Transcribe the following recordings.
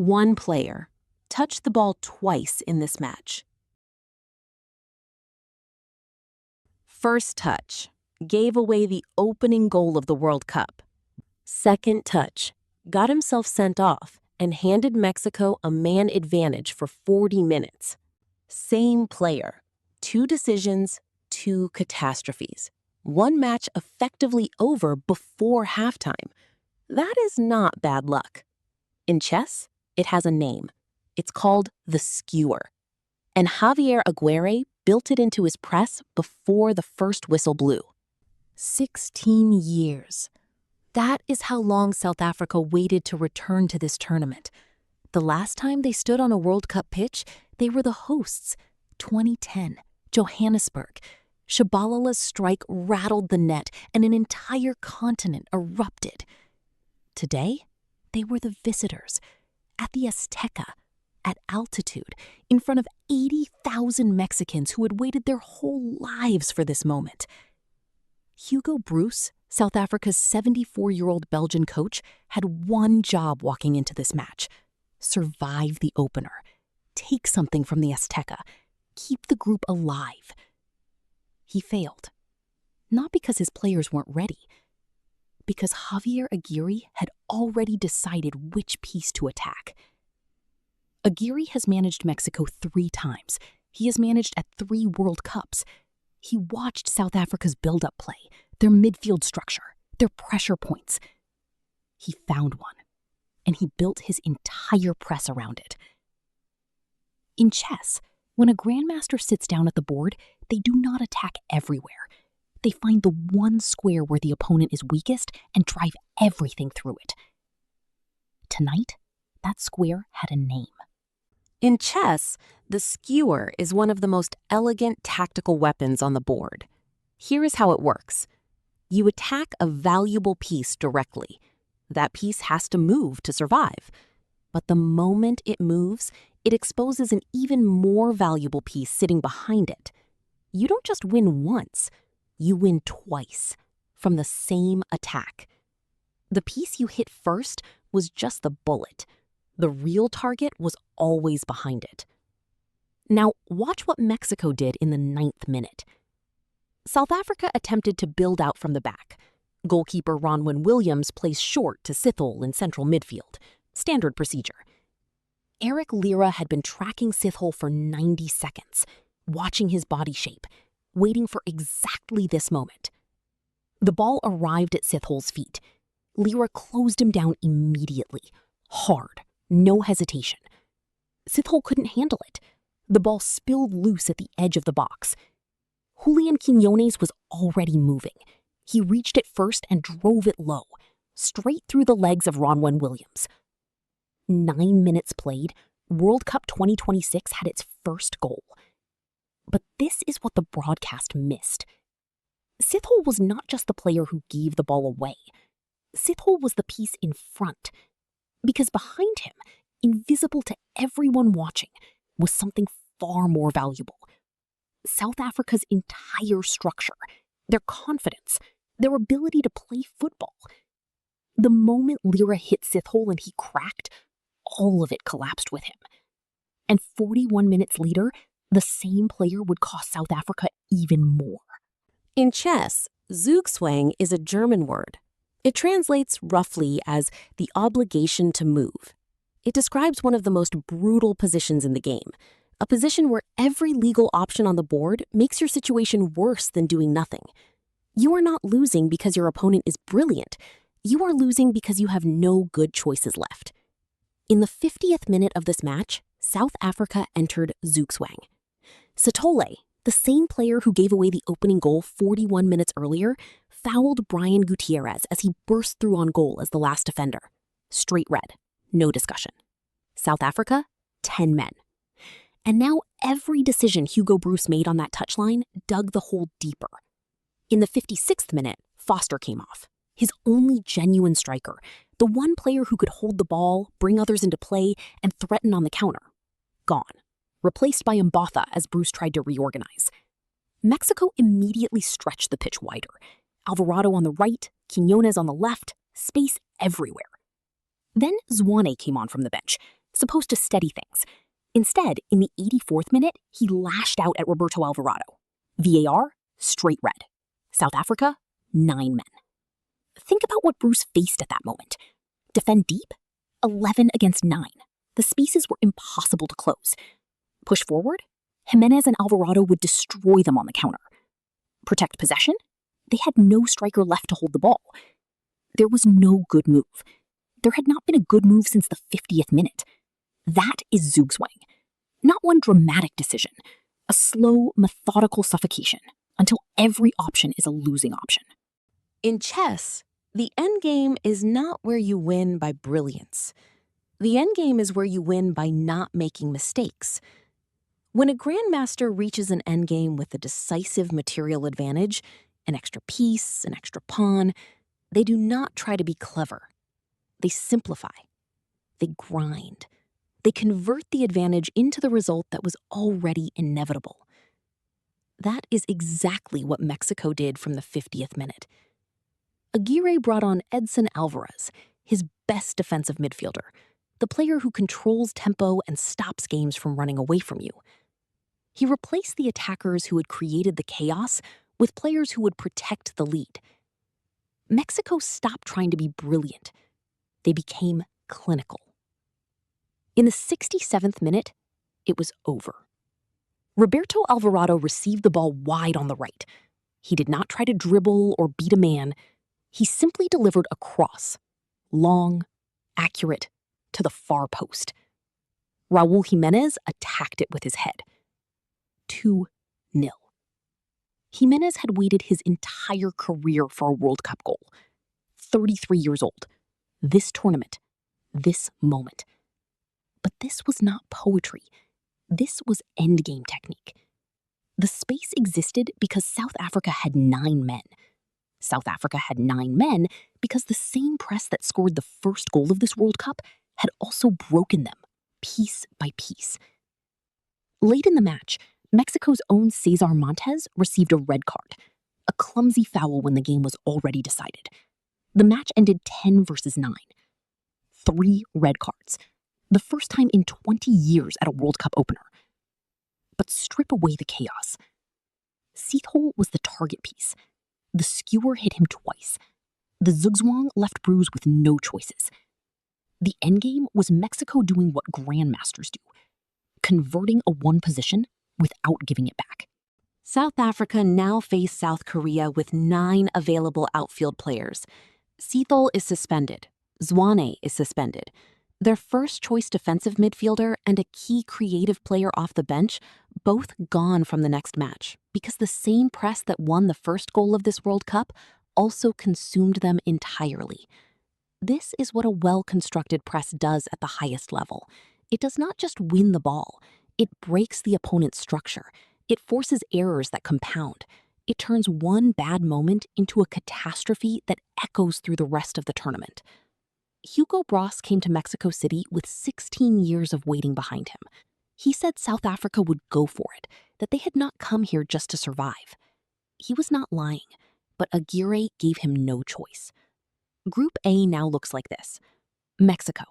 One player touched the ball twice in this match. First touch gave away the opening goal of the World Cup. Second touch got himself sent off and handed Mexico a man advantage for 40 minutes. Same player, 2 decisions, 2 catastrophes. One match effectively over before halftime. That is not bad luck. In chess, it has a name. It's called the Skewer. And Javier Aguirre built it into his press before the first whistle blew. 16 years. That is how long South Africa waited to return to this tournament. The last time they stood on a World Cup pitch, they were the hosts. 2010, Johannesburg. Shabalala's strike rattled the net and an entire continent erupted. Today, they were the visitors at the Azteca, at altitude, in front of 80,000 Mexicans who had waited their whole lives for this moment. Hugo Broos, South Africa's 74-year-old Belgian coach, had one job walking into this match: survive the opener, take something from the Azteca, keep the group alive. He failed. Not because his players weren't ready, because Javier Aguirre had already decided which piece to attack. Aguirre has managed Mexico 3 times. He has managed at 3 World Cups. He watched South Africa's build-up play, their midfield structure, their pressure points. He found one, and he built his entire press around it. In chess, when a grandmaster sits down at the board, they do not attack everywhere. They find the one square where the opponent is weakest and drive everything through it. Tonight, that square had a name. In chess, the Skewer is one of the most elegant tactical weapons on the board. Here is how it works. You attack a valuable piece directly. That piece has to move to survive. But the moment it moves, it exposes an even more valuable piece sitting behind it. You don't just win once, you win twice from the same attack. The piece you hit first was just the bullet. The real target was always behind it. Now, watch what Mexico did in the 9th minute. South Africa attempted to build out from the back. Goalkeeper Ronwen Williams plays short to Sithole in central midfield. Standard procedure. Erik Lira had been tracking Sithole for 90 seconds, watching his body shape, waiting for exactly this moment. The ball arrived at Sithole's feet. Lira closed him down immediately, hard, no hesitation. Sithole couldn't handle it. The ball spilled loose at the edge of the box. Julian Quiñones was already moving. He reached it first and drove it low, straight through the legs of Ronwen Williams. 9 minutes played, World Cup 2026 had its first goal. But this is what the broadcast missed. Sithole was not just the player who gave the ball away. Sithole was the piece in front. Because behind him, invisible to everyone watching, was something far more valuable. South Africa's entire structure, their confidence, their ability to play football. The moment Lira hit Sithole and he cracked, all of it collapsed with him. And 41 minutes later, the same player would cost South Africa even more. In chess, Zugzwang is a German word. It translates roughly as the obligation to move. It describes one of the most brutal positions in the game, a position where every legal option on the board makes your situation worse than doing nothing. You are not losing because your opponent is brilliant. You are losing because you have no good choices left. In the 50th minute of this match, South Africa entered Zugzwang. Sithole, the same player who gave away the opening goal 41 minutes earlier, fouled Brian Gutierrez as he burst through on goal as the last defender. Straight red, no discussion. South Africa, 10 men. And now every decision Hugo Broos made on that touchline dug the hole deeper. In the 56th minute, Foster came off. His only genuine striker, the one player who could hold the ball, bring others into play, and threaten on the counter. Gone. Replaced by Mbatha as Broos tried to reorganize. Mexico immediately stretched the pitch wider. Alvarado on the right, Quiñones on the left, space everywhere. Then Zwane came on from the bench. supposed to steady things. Instead, in the 84th minute, he lashed out at Roberto Alvarado. VAR, straight red. South Africa, 9 men. Think about what Broos faced at that moment. Defend deep? 11 against 9. The spaces were impossible to close. Push forward? Jimenez and Alvarado would destroy them on the counter. Protect possession? They had no striker left to hold the ball. There was no good move. There had not been a good move since the 50th minute. That is Zugzwang. Not one dramatic decision. A slow, methodical suffocation until every option is a losing option. In chess, the endgame is not where you win by brilliance. The endgame is where you win by not making mistakes. When a grandmaster reaches an endgame with a decisive material advantage, an extra piece, an extra pawn, they do not try to be clever. They simplify. They grind. They convert the advantage into the result that was already inevitable. That is exactly what Mexico did from the 50th minute. Aguirre brought on Edson Alvarez, his best defensive midfielder, the player who controls tempo and stops games from running away from you. He replaced the attackers who had created the chaos with players who would protect the lead. Mexico stopped trying to be brilliant. They became clinical. In the 67th minute, it was over. Roberto Alvarado received the ball wide on the right. He did not try to dribble or beat a man. He simply delivered a cross, long, accurate, to the far post. Raul Jimenez attacked it with his head. 2-0. Jimenez had waited his entire career for a World Cup goal. 33 years old. This tournament. This moment. But this was not poetry. This was endgame technique. The space existed because South Africa had 9 men. South Africa had 9 men because the same press that scored the first goal of this World Cup had also broken them, piece by piece. Late in the match, Mexico's own Cesar Montes received a red card, a clumsy foul when the game was already decided. The match ended 10-9. 3 red cards. The first time in 20 years at a World Cup opener. But strip away the chaos. Sithole was the target piece. The Skewer hit him twice. The Zugzwang left Broos with no choices. The endgame was Mexico doing what grandmasters do, converting a one position without giving it back. South Africa now face South Korea with 9 available outfield players. Sithole is suspended. Zwane is suspended. Their first-choice defensive midfielder and a key creative player off the bench, both gone from the next match, because the same press that won the first goal of this World Cup also consumed them entirely. This is what a well-constructed press does at the highest level. It does not just win the ball. It breaks the opponent's structure. It forces errors that compound. It turns one bad moment into a catastrophe that echoes through the rest of the tournament. Hugo Broos came to Mexico City with 16 years of waiting behind him. He said South Africa would go for it, that they had not come here just to survive. He was not lying, but Aguirre gave him no choice. Group A now looks like this. Mexico,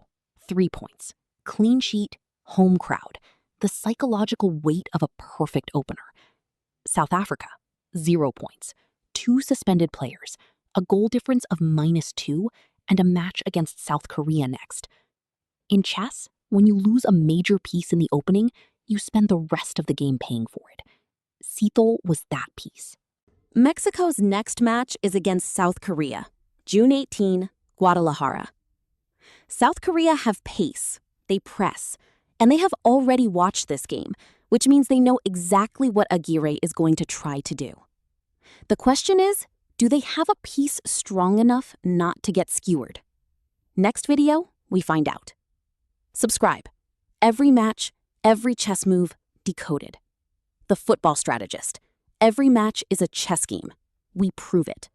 3 points. Clean sheet, home crowd. The psychological weight of a perfect opener. South Africa, 0 points. 2 suspended players, a goal difference of -2, and a match against South Korea next. In chess, when you lose a major piece in the opening, you spend the rest of the game paying for it. Sithole was that piece. Mexico's next match is against South Korea, June 18, Guadalajara. South Korea have pace, they press, and they have already watched this game, which means they know exactly what Aguirre is going to try to do. The question is, do they have a piece strong enough not to get skewered? Next video, we find out. Subscribe. Every match, every chess move, decoded. The Football Strategist. Every match is a chess game. We prove it.